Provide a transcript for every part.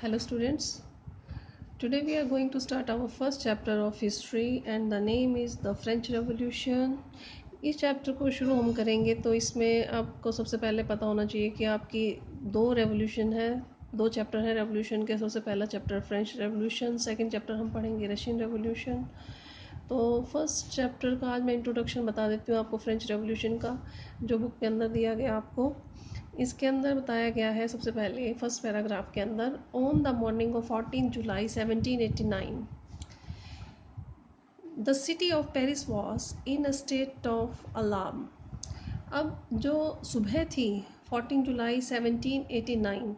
Hello students, today we are going to start our first chapter of history and the name is the French Revolution. इस chapter को शुरू हम करेंगे तो इसमें आपको सबसे पहले पता होना चाहिए कि आपकी दो रेवोल्यूशन है, दो चैप्टर है रेवोल्यूशन के। सबसे पहला chapter French revolution, second chapter हम पढ़ेंगे रशियन रेवोल्यूशन। तो फर्स्ट चैप्टर का आज मैं इंट्रोडक्शन बता देती हूँ आपको फ्रेंच रेवोल्यूशन का, जो बुक के अंदर दिया गया आपको। इसके अंदर बताया गया है सबसे पहले फर्स्ट पैराग्राफ के अंदर, on the morning of 14 July 1789 the city of Paris was in a state of alarm. अब जो सुबह थी 14 जुलाई 1789,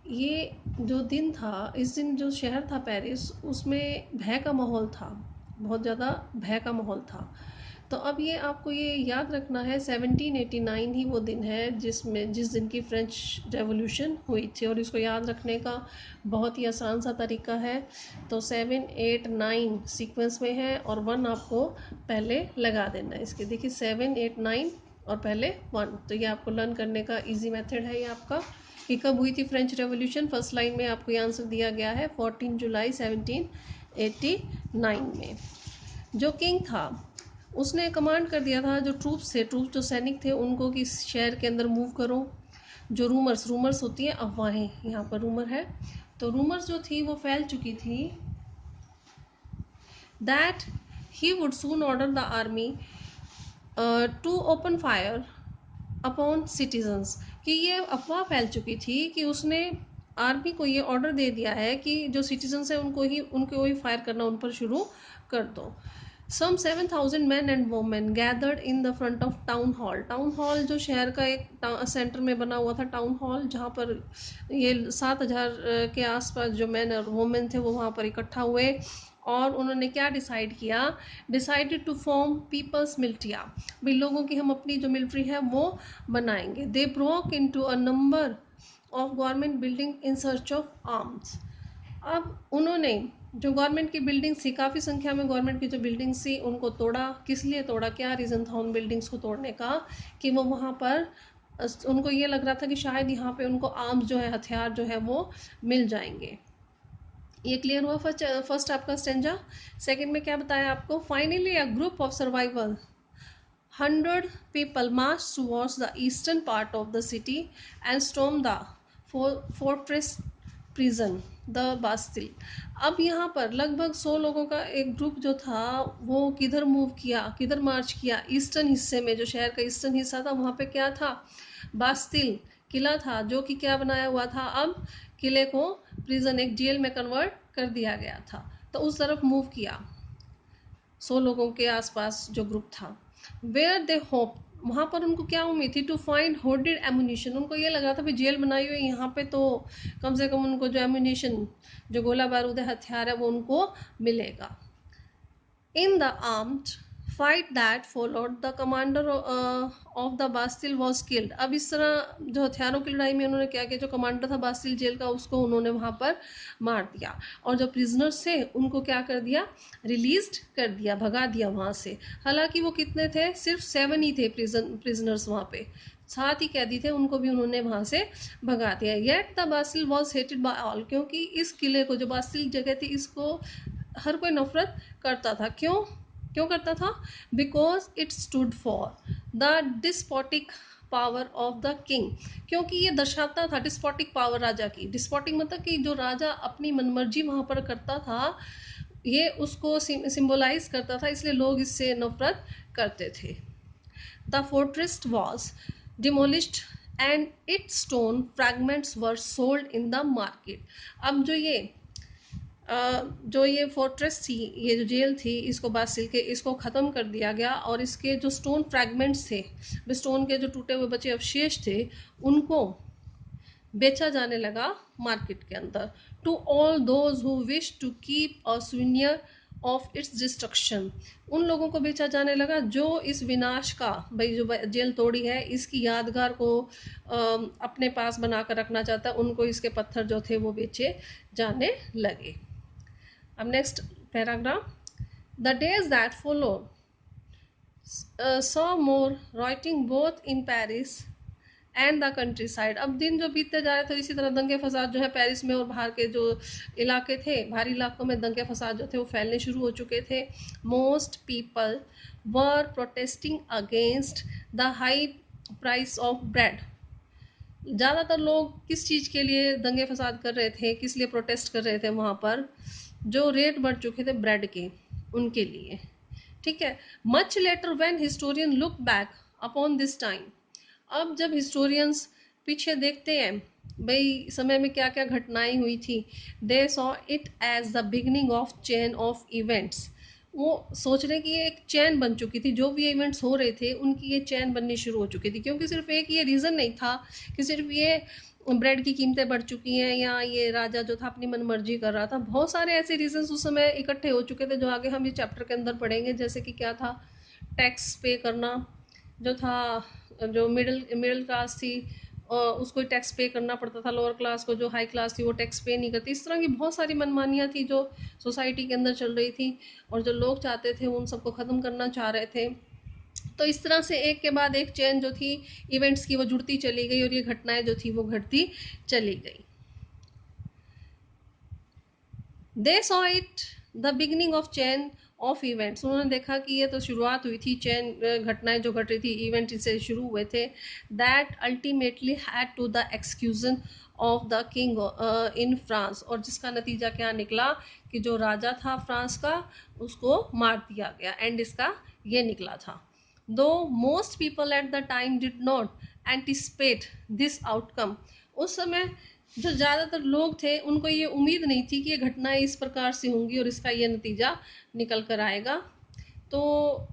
ये जो दिन था, इस दिन जो शहर था पेरिस, उसमें भय का माहौल था, बहुत ज़्यादा भय का माहौल था। तो अब ये आपको ये याद रखना है 1789 ही वो दिन है जिस दिन की फ्रेंच रेवोल्यूशन हुई थी, और इसको याद रखने का बहुत ही आसान सा तरीका है। तो 789 सीक्वेंस में है और 1 आपको पहले लगा देना है इसके। देखिए 789 और पहले 1, तो ये आपको लर्न करने का इजी मेथड है ये आपका कि कब हुई थी फ्रेंच रेवोल्यूशन। फर्स्ट लाइन में आपको ये आंसर दिया गया है 14 जुलाई 1789 में। जो किंग था उसने कमांड कर दिया था जो ट्रूप्स जो सैनिक थे उनको कि इस शहर के अंदर मूव करो। जो रूमर्स होती हैं अफवाहें, यहाँ पर रूमर है, तो रूमर्स जो थी वो फैल चुकी थी that he would soon order the army to open fire upon citizens, कि ये अफवाह फैल चुकी थी कि उसने आर्मी को ये ऑर्डर दे दिया है कि जो सिटीजन्स हैं उनको ही फायर करना उन पर शुरू कर दो। Some 7,000 men and women gathered in the front of town hall. Town hall जो शहर का एक सेंटर में बना हुआ था, टाउन हॉल, जहाँ पर ये 7,000 के आसपास जो मैन और वुमेन थे वो वहाँ पर इकट्ठा हुए और उन्होंने क्या decided to form people's militia, भाई लोगों की हम अपनी जो मिलिट्री है वो बनाएंगे। They broke into a number of government building in search of arms. अब उन्होंने जो गवर्नमेंट की बिल्डिंग्स थी, काफ़ी संख्या में गवर्नमेंट की जो बिल्डिंग्स थी उनको तोड़ा। किस लिए तोड़ा, क्या रीज़न था उन बिल्डिंग्स को तोड़ने का, कि वो वहाँ पर उनको ये लग रहा था कि शायद यहाँ पे उनको आर्म्स जो है, हथियार जो है वो मिल जाएंगे। ये क्लियर हुआ फर्स्ट आपका स्टेंजा। सेकंड में क्या बताया आपको, finally a group of survival 100 people marched towards the eastern part of the city and stormed the fortress prison, the Bastille। अब यहाँ पर लगभग 100 लोगों का एक ग्रुप जो था वो किधर मार्च किया, ईस्टर्न हिस्से में, जो शहर का ईस्टर्न हिस्सा था वहाँ पे क्या था, बास्तिल किला था, जो कि क्या बनाया हुआ था, अब किले को प्रिजन, एक जेल में कन्वर्ट कर दिया गया था। तो उस तरफ मूव किया 100 लोगों के आसपास जो ग्रुप था। वेयर दे होप, वहाँ पर उनको क्या उम्मीद थी, टू फाइंड होर्डेड एमुनिशन, उनको ये लगा था भी जेल बनाई हुई यहाँ पे तो कम से कम उनको जो एमुनिशन, जो गोला बारूद हथियार है वो उनको मिलेगा। In the armed fight that followed the commander of the Bastille was killed. अब इस तरह जो हथियारों की लड़ाई में उन्होंने क्या किया, जो कमांडर था बास्तिल जेल का उसको उन्होंने वहाँ पर मार दिया, और जो प्रिजनर्स थे उनको क्या कर दिया, रिलीज कर दिया, भगा दिया वहाँ से। हालांकि वो कितने थे, सिर्फ 7 ही थे प्रिजनर्स वहाँ पे, 7 ही कैदी थे, उनको भी उन्होंने वहाँ से भगा दिया। Yet the Bastille was hated by all, क्योंकि इस किले को, जो बास्तिल जगह थी, इसको हर कोई नफरत करता था। क्यों करता था, because it stood for the despotic power of the king, क्योंकि ये दर्शाता था डिस्पोटिक पावर, राजा की। डिस्पोटिक मतलब कि जो राजा अपनी मनमर्जी वहाँ पर करता था, ये उसको सिंबलाइज करता था, इसलिए लोग इससे नफरत करते थे। The fortress was demolished and it's stone fragments were sold in the market. अब जो ये फोर्ट्रेस थी, ये जो जेल थी, इसको बासिल के इसको ख़त्म कर दिया गया, और इसके जो स्टोन फ्रैगमेंट्स थे, स्टोन के जो टूटे हुए बचे अवशेष थे, उनको बेचा जाने लगा मार्केट के अंदर। To all those who wish to keep a souvenir of its destruction, उन लोगों को बेचा जाने लगा जो इस विनाश का, भाई जो जेल तोड़ी है इसकी यादगार को अपने पास बनाकर रखना चाहता, उनको इसके पत्थर जो थे वो बेचे जाने लगे। अब next paragraph, the days that follow saw more rioting both in Paris and the country side. अब दिन जो बीतते जा रहे थे इसी तरह दंगे फसाद जो है पेरिस में और बाहर के जो इलाके थे, बाहरी इलाकों में दंगे फसाद जो थे वो फैलने शुरू हो चुके थे। Most people were protesting against the high price of bread. ज़्यादातर लोग किस चीज़ के लिए दंगे फसाद कर रहे थे, किस लिए प्रोटेस्ट कर रहे थे वहाँ पर, जो रेट बढ़ चुके थे ब्रेड के, उनके लिए। ठीक है। Much later when historian look back upon this time. अब जब हिस्टोरियंस पीछे देखते हैं भाई समय में क्या क्या घटनाएं हुई थी, they saw it as the beginning of chain of events. वो सोच रहे कि ये एक चैन बन चुकी थी, जो भी इवेंट्स हो रहे थे उनकी ये चैन बननी शुरू हो चुकी थी, क्योंकि सिर्फ एक ये रीज़न नहीं था कि सिर्फ ये ब्रेड की कीमतें बढ़ चुकी हैं या ये राजा जो था अपनी मनमर्जी कर रहा था। बहुत सारे ऐसे रीजंस उस समय इकट्ठे हो चुके थे जो आगे हम ये चैप्टर के अंदर पढ़ेंगे। जैसे कि क्या था, टैक्स पे करना जो था, जो मिडिल क्लास थी उसको टैक्स पे करना पड़ता था, लोअर क्लास को, जो हाई क्लास थी वो टैक्स पे नहीं करती। इस तरह की बहुत सारी मनमानियाँ थी जो सोसाइटी के अंदर चल रही थी और जो लोग चाहते थे उन सबको ख़त्म करना चाह रहे थे। तो इस तरह से एक के बाद एक चेन जो थी इवेंट्स की वो जुड़ती चली गई और ये घटनाएं जो थी वो घटती चली गई। दे saw it the beginning of chain of events. उन्होंने देखा कि ये तो शुरुआत हुई थी, चेन घटनाएं जो घट रही थी इवेंट से शुरू हुए थे। That ultimately had to the execution of the king in France. और जिसका नतीजा क्या निकला कि जो राजा था फ्रांस का उसको मार दिया गया, एंड इसका ये निकला था। दो most people at the time did not anticipate this outcome. उस समय जो ज़्यादातर लोग थे उनको ये उम्मीद नहीं थी कि ये घटनाएं इस प्रकार से होंगी और इसका ये नतीजा निकल कर आएगा। तो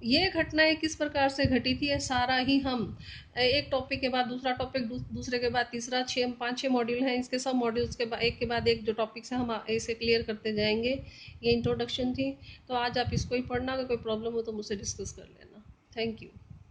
ये घटनाएं किस प्रकार से घटी थी ये सारा ही हम एक टॉपिक के बाद दूसरा टॉपिक, दूसरे के बाद तीसरा, 5-6 मॉड्यूल हैं इसके, सब मॉड्यूल्स के बाद एक जो टॉपिक्स हैं हम इसे क्लियर करते जाएंगे। ये इंट्रोडक्शन थी। तो आज आप इसको ही पढ़ना, अगर कोई प्रॉब्लम हो तो मुझसे डिस्कस कर लेना। Thank you.